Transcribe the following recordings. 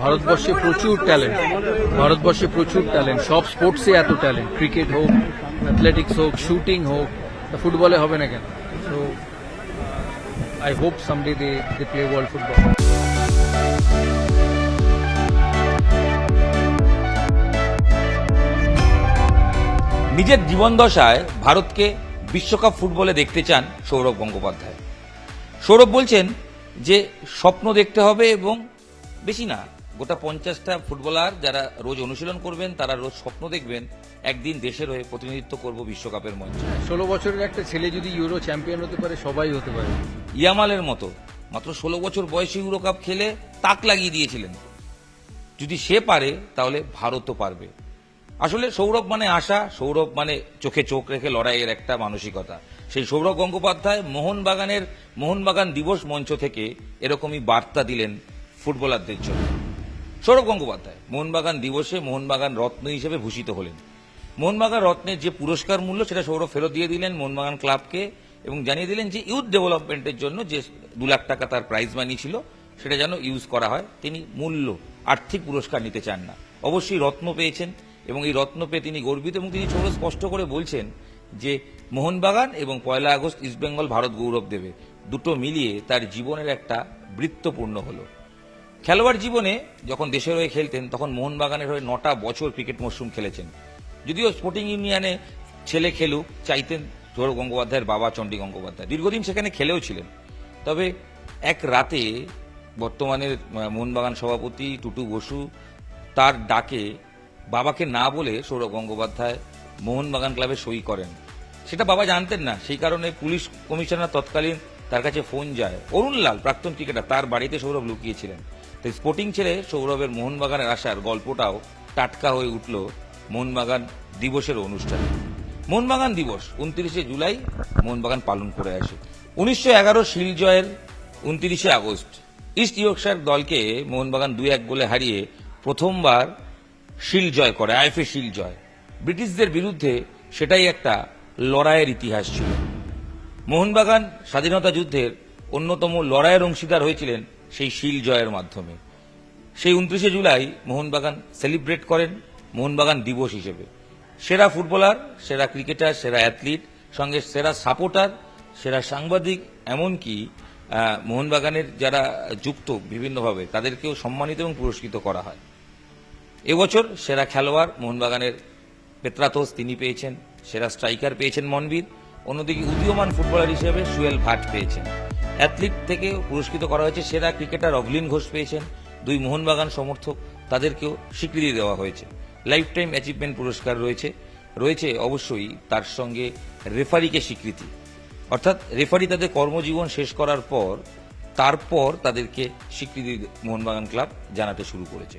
ভারতবর্ষে প্রচুর ট্যালেন্ট সব স্পোর্টসে এত ট্যালেন্ট, ক্রিকেট হোক, অ্যাথলেটিক্স হোক, শুটিং হোক, ফুটবলে হবে না কেন? So I hope someday they play world football. নিজের জীবনদশায় ভারতকে বিশ্বকাপ ফুটবলে দেখতে চান সৌরভ গঙ্গোপাধ্যায়। সৌরভ বলছেন যে স্বপ্ন দেখতে হবে, এবং বেশি না, গোটা 50টা ফুটবলার যারা রোজ অনুশীলন করবেন তারা রোজ স্বপ্ন দেখবেন একদিন দেশের হয়ে প্রতিনিধিত্ব করব বিশ্বকাপের মঞ্চে। 16 বছরের একটা ছেলে যদি ইউরো চ্যাম্পিয়ন হতে পারে, সবাই হতে পারে। ইয়ামালের মতো মাত্র 16 বছর বয়সে ইউরো কাপ খেলে তাক লাগিয়ে দিয়েছিলেন। যদি সে পারে তাহলে ভারতও পারবে। আসলে সৌরভ মানে আশা, সৌরভ মানে চোখে চোখ রেখে লড়াইয়ের একটা মানসিকতা। সেই সৌরভ গঙ্গোপাধ্যায় মোহনবাগান দিবস মঞ্চ থেকে এরকমই বার্তা দিলেন ফুটবলারদের জন্য। সৌরভ গঙ্গোপাধ্যায় মোহনবাগান দিবসে মোহনবাগান রত্ন হিসেবে ভূষিত হলেন। মোহনবাগান রত্নের যে পুরস্কার মূল্য সেটা সৌরভ ফেরত দিয়ে দিলেন মোহনবাগান ক্লাবকে, এবং জানিয়ে দিলেন যে ইউথ ডেভেলপমেন্টের জন্য যে 2 লাখ টাকা তার প্রাইজ মানি ছিল সেটা যেন ইউজ করা হয়। তিনি আর্থিক পুরস্কার নিতে চান না। অবশ্যই রত্ন পেয়েছেন, এবং এই রত্ন পেয়ে তিনি গর্বিত, এবং তিনি সৌরভ স্পষ্ট করে বলছেন যে মোহনবাগান এবং 1 আগস্ট ইস্টবেঙ্গল ভারত গৌরব দেবে, দুটো মিলিয়ে তার জীবনের একটা বৃত্তপূর্ণ হলো। খেলোয়াড় জীবনে যখন দেশের হয়ে খেলতেন তখন মোহনবাগানের হয়ে 9টা বছর ক্রিকেট মরশুম খেলেছেন। যদিও স্পোর্টিং ইউনিয়নে ছেলে খেলুক চাইতেন সৌরভ গঙ্গোপাধ্যায়ের বাবা চণ্ডী গঙ্গোপাধ্যায়, দীর্ঘদিন সেখানে খেলেও ছিলেন। তবে এক রাতে বর্তমানের মোহনবাগান সভাপতি টুটু বসু তার ডাকে বাবাকে না বলে সৌরভ গঙ্গোপাধ্যায় মোহনবাগান ক্লাবে সই করেন। সেটা বাবা জানতেন না, সেই কারণে পুলিশ কমিশনার তৎকালীন তার কাছে ফোন যায়। অরুণ লাল, প্রাক্তন ক্রিকেটার, তার বাড়িতে সৌরভ লুকিয়েছিলেন। তাই স্পোর্টিং ছেড়ে সৌরভের মোহনবাগানের আসার গল্পটাও টাটকা হয়ে উঠল মোহনবাগান দিবসের অনুষ্ঠানে। মোহনবাগান দিবস 29শে জুলাই মোহনবাগান পালন করে আসে। 1911 শিল জয়ের 29শে আগস্ট ইস্ট ইয়র্কশায়ার দলকে মোহনবাগান 2-1 গোলে হারিয়ে প্রথমবার শিল জয় করে, আইএফএ শিল জয়। ব্রিটিশদের বিরুদ্ধে সেটাই একটা লড়াইয়ের ইতিহাস ছিল। মোহনবাগান স্বাধীনতা যুদ্ধের অন্যতম লড়াইয়ের অংশীদার হয়েছিলেন সেই শিল জয়ের মাধ্যমে। সেই 29শে জুলাই মোহনবাগান সেলিব্রেট করেন মোহনবাগান দিবস হিসেবে। সেরা ফুটবলার, সেরা ক্রিকেটার, সেরা অ্যাথলিট, সঙ্গে সেরা সাপোর্টার, সেরা সাংবাদিক, এমনকি মোহনবাগানের যারা যুক্ত বিভিন্নভাবে তাদেরকেও সম্মানিত এবং পুরস্কৃত করা হয়। এবছর সেরা খেলোয়াড় মোহনবাগানের পেত্রাতোস, তিনি পেয়েছেন। সেরা স্ট্রাইকার পেয়েছেন মনবীর। অন্যদিকে উদীয়মান ফুটবলার হিসেবে সুয়েল ভাট পেয়েছেন। অ্যাথলিট থেকে পুরস্কৃত করা হয়েছে। সেরা ক্রিকেটার অভলিন ঘোষ পেয়েছেন। 2 মোহনবাগান সমর্থক, তাদেরকেও স্বীকৃতি দেওয়া হয়েছে। লাইফ টাইম অ্যাচিভমেন্ট পুরস্কার রয়েছে অবশ্যই তার সঙ্গে রেফারিকে স্বীকৃতি, অর্থাৎ রেফারি তাদের কর্মজীবন শেষ করার পর তারপর তাদেরকে স্বীকৃতি মোহনবাগান ক্লাব জানাতে শুরু করেছে।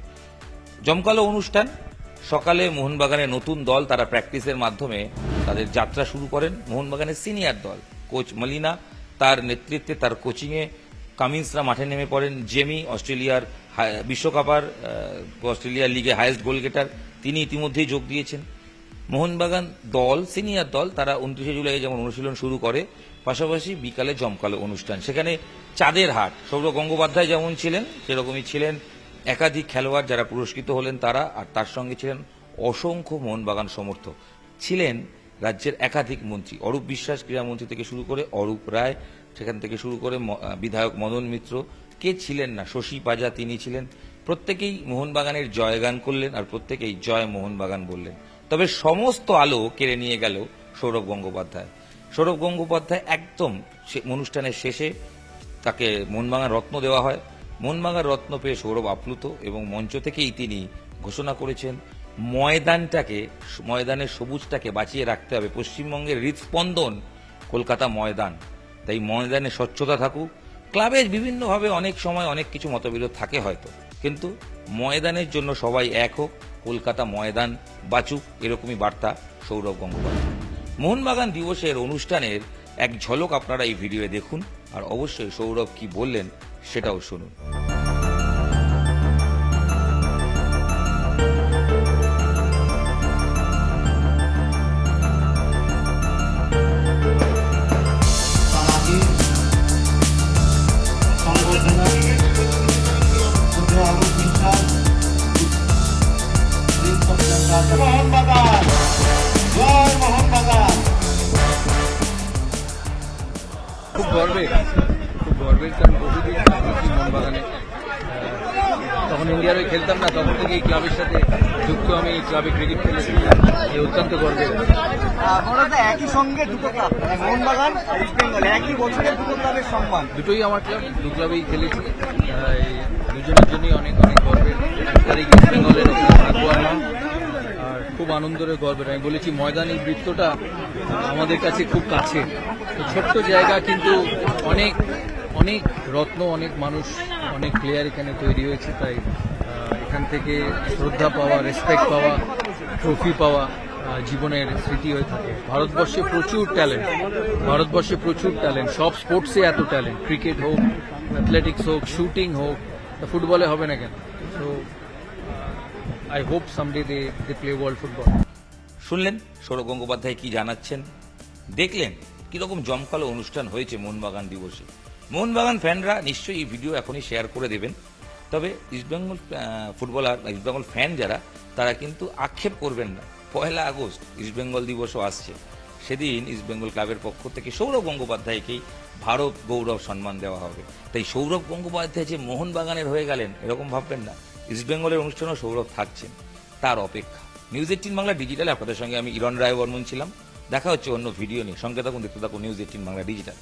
জমকালো অনুষ্ঠান। সকালে মোহনবাগানের নতুন দল তারা প্র্যাকটিসের মাধ্যমে তাদের যাত্রা শুরু করেন। মোহনবাগানের সিনিয়র দল, কোচ মলিনা, তার নেতৃত্বে, তার কোচিংয়ে কামিন্সরা মাঠে নেমে পড়েন। জেমি, অস্ট্রেলিয়ার বিশ্বকাপার অস্ট্রেলিয়া লিগে হাইয়েস্ট গোল গেটার, তিনি ইতিমধ্যেই যোগ দিয়েছেন। মোহনবাগান দল, সিনিয়র দল, তারা 29শে জুলাই যেমন অনুশীলন শুরু করে, পাশাপাশি বিকালে জমকালো অনুষ্ঠান। সেখানে চাঁদের হাট, সৌরভ গঙ্গোপাধ্যায় যেমন ছিলেন সেরকমই ছিলেন একাধিক খেলোয়াড় যারা পুরস্কৃত হলেন তারা, আর তার সঙ্গে ছিলেন অসংখ্য মোহনবাগান সমর্থক। ছিলেন রাজ্যের একাধিক মন্ত্রী, অরূপ বিশ্বাস ক্রীড়ামন্ত্রী থেকে শুরু করে অরূপ রায়, সেখান থেকে শুরু করে বিধায়ক মদন মিত্র, কে ছিলেন না, শশী পাজা, তিনি ছিলেন। প্রত্যেকেই মোহনবাগানের জয়গান করলেন আর প্রত্যেকেই জয় মোহনবাগান বললেন। তবে সমস্ত আলো কেড়ে নিয়ে গেল সৌরভ গঙ্গোপাধ্যায়। সৌরভ গঙ্গোপাধ্যায় একদম অনুষ্ঠানের শেষে তাকে মোহনবাগান রত্ন দেওয়া হয়। মোহনবাগান রত্ন পেয়ে সৌরভ আপ্লুত, এবং মঞ্চ থেকেই তিনি ঘোষণা করেছেন ময়দানের সবুজটাকে বাঁচিয়ে রাখতে হবে। পশ্চিমবঙ্গের হৃদস্পন্দন কলকাতা ময়দান, তাই ময়দানে স্বচ্ছতা থাকুক। ক্লাবে বিভিন্নভাবে অনেক সময় অনেক কিছু মতবিরোধ থাকে হয়তো, কিন্তু ময়দানের জন্য সবাই এক হোক, কলকাতা ময়দান বাঁচুক, এরকমই বার্তা সৌরভ গঙ্গোপাধ্যায়। মোহনবাগান দিবসের অনুষ্ঠানের এক ঝলক আপনারা এই ভিডিওয়ে দেখুন, আর অবশ্যই সৌরভ কি বললেন সেটাও শুনুন। সংবর্ধনা 15 আগস্ট তখন ইন্ডিয়ার হয়ে খেলতাম না, তখন থেকে এই ক্লাবের সাথে যুক্ত। আমি এই ক্লাবে ক্রিকেট খেলেছি, এই অত্যন্ত গর্বের। একই সঙ্গে দুটো ক্লাব, মোহনবাগান আর ইস্ট বেঙ্গল, একই বছরে দুটো ক্লাবের সম্মান। দুটোই আমার ক্লাব, দু ক্লাবেই খেলেছি। এই দুজনের জন্যই অনেক অনেক গর্বের। তারিখ ইস্ট বেঙ্গলের ওখানে থাকবো আমরা, আর খুব আনন্দের গর্বের। আমি বলেছি ময়দান, এই বৃত্তটা আমাদের কাছে খুব কাছে। তো ছোট্ট জায়গা, কিন্তু অনেক অনেক রত্ন, অনেক মানুষ, অনেক প্লেয়ার এখানে তৈরি হয়েছে। তাই এখান থেকে শ্রদ্ধা পাওয়া, রেসপেক্ট পাওয়া, ট্রফি পাওয়া জীবনের স্মৃতি হয়ে থাকে। ভারতবর্ষে প্রচুর ট্যালেন্ট, সব স্পোর্টসে এত ট্যালেন্ট। ক্রিকেট হোক, অ্যাথলেটিক্স হোক, শুটিং হোক, ফুটবলে হবে না কেন? So I hope someday they play world football. শুনলেন সৌরভ গঙ্গোপাধ্যায় কি জানাচ্ছেন, দেখলেন কিরকম জমকালো অনুষ্ঠান হয়েছে মোহনবাগান দিবসে। মোহনবাগান ফ্যানরা নিশ্চয়ই এই ভিডিও এখনই শেয়ার করে দেবেন। তবে ইস্টবেঙ্গল ফুটবলার, ইস্টবেঙ্গল ফ্যান যারা, তারা কিন্তু আক্ষেপ করবেন না। 1 আগস্ট ইস্টবেঙ্গল দিবসও আসছে, সেদিন ইস্টবেঙ্গল ক্লাবের পক্ষ থেকে সৌরভ গঙ্গোপাধ্যায়কেই ভারত গৌরব সম্মান দেওয়া হবে। তাই সৌরভ গঙ্গোপাধ্যায় যে মোহনবাগানের হয়ে গেলেন এরকম ভাববেন না। ইস্টবেঙ্গলের অনুষ্ঠানেও সৌরভ থাকছেন, তার অপেক্ষা। নিউজ 18 বাংলা ডিজিটাল, আপনাদের সঙ্গে আমি ইরন রায় বর্মন ছিলাম। দেখা হচ্ছে অন্য ভিডিও নিয়ে। সঙ্গে থাকুন, দেখতে থাকুন নিউজ 18 বাংলা ডিজিটাল।